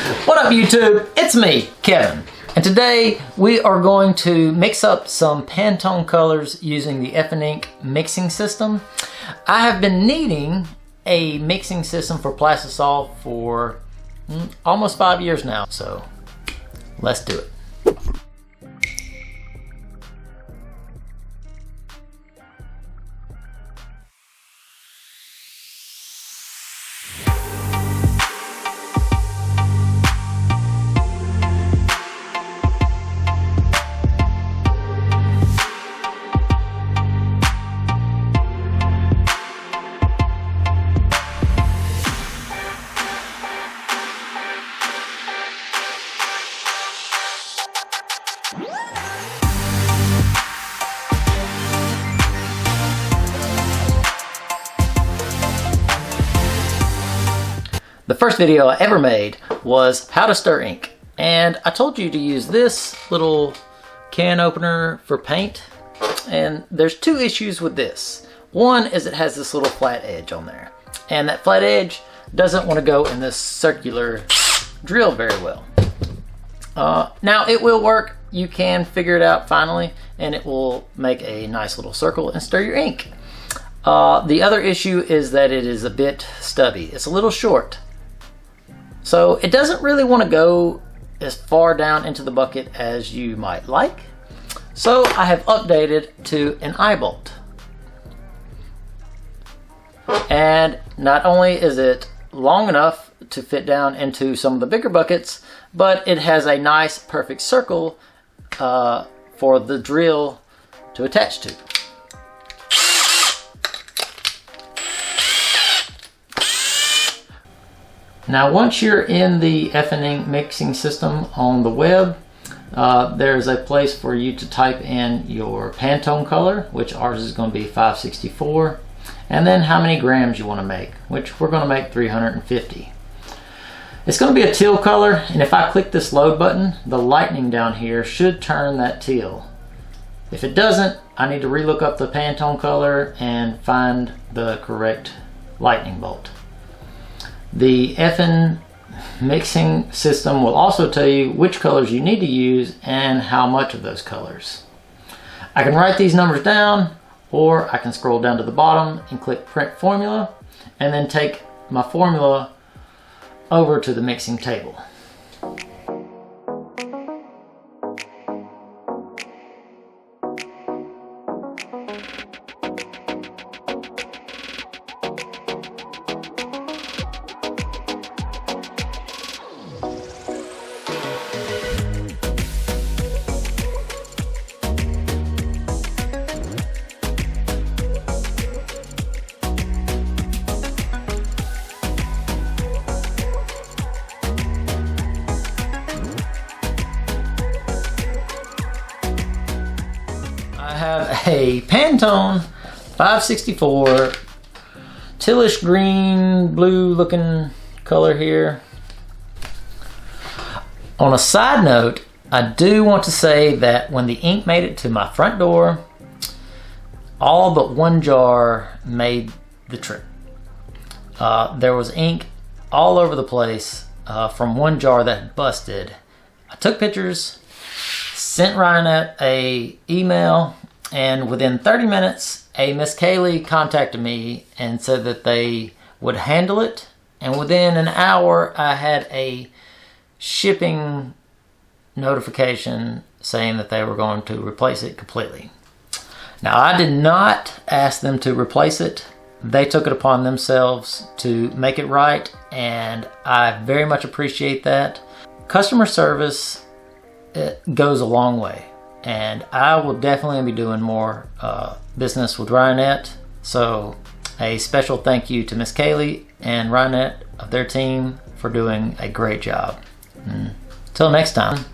What up YouTube? It's me, Kevin. And today we are going to mix up some Pantone colors using the Ink mixing system. I have been needing a mixing system for Plastisol for almost 5 years now, so let's do it. The first video I ever made was how to stir ink, and I told you to use this little can opener for paint, and there's two issues with this. One is it has this little flat edge on there, and that flat edge doesn't want to go in this circular drill very well. Now it will work, you can figure it out finally, and it will make a nice little circle and stir your ink. The other issue is that it is a bit stubby, it's a little short. So it doesn't really want to go as far down into the bucket as you might like. So I have updated to an eye bolt. And not only is it long enough to fit down into some of the bigger buckets, but it has a nice perfect circle for the drill to attach to. Now once you're in the Ink mixing system on the web, there's a place for you to type in your Pantone color, which ours is going to be 564, and then how many grams you want to make, which we're going to make 350. It's going to be a teal color, and if I click this load button, the lightning down here should turn that teal. If it doesn't, I need to relook up the Pantone color and find the correct lightning bolt. The Ink mixing system will also tell you which colors you need to use and how much of those colors. I can write these numbers down, or I can scroll down to the bottom and click print formula, and then take my formula over to the mixing table. I have a Pantone 564 tealish green blue looking color here. On a side note, I do want to say that when the ink made it to my front door, all but one jar made the trip. There was ink all over the place from one jar that busted. I took pictures, sent Ryonet a email, and within 30 minutes, a Miss Kaylee contacted me and said that they would handle it. And within an hour, I had a shipping notification saying that they were going to replace it completely. Now, I did not ask them to replace it. They took it upon themselves to make it right, and I very much appreciate that. Customer service, it goes a long way, and I will definitely be doing more business with Ryonet. So a special thank you to Miss Kaylee and Ryonet of their team for doing a great job. Until next time.